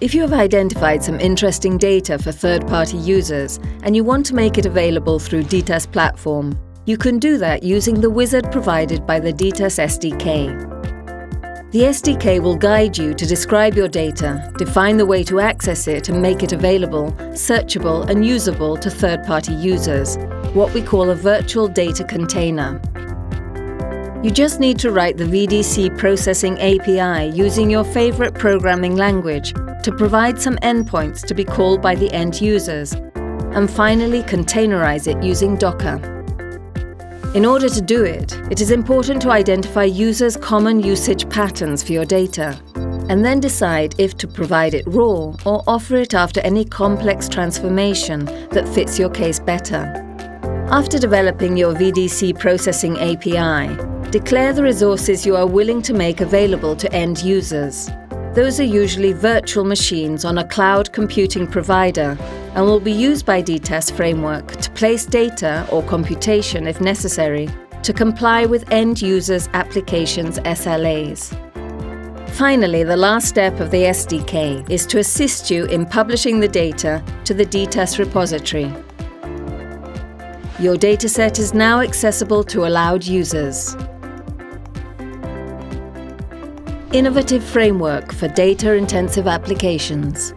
If you have identified some interesting data for third-party users and you want to make it available through DITAS platform, you can do that using the wizard provided by the DITAS SDK. The SDK will guide you to describe your data, define the way to access it and make it available, searchable and usable to third-party users, what we call a virtual data container. You just need to write the VDC processing API using your favorite programming language to provide some endpoints to be called by the end users, and finally containerize it using Docker. In order to do it, it is important to identify users' common usage patterns for your data, and then decide if to provide it raw or offer it after any complex transformation that fits your case better. After developing your VDC processing API, declare the resources you are willing to make available to end users. Those are usually virtual machines on a cloud computing provider and will be used by DITAS framework to place data or computation if necessary to comply with end users' applications' SLAs. Finally, the last step of the SDK is to assist you in publishing the data to the DITAS repository. Your dataset is now accessible to allowed users. Innovative framework for data-intensive applications.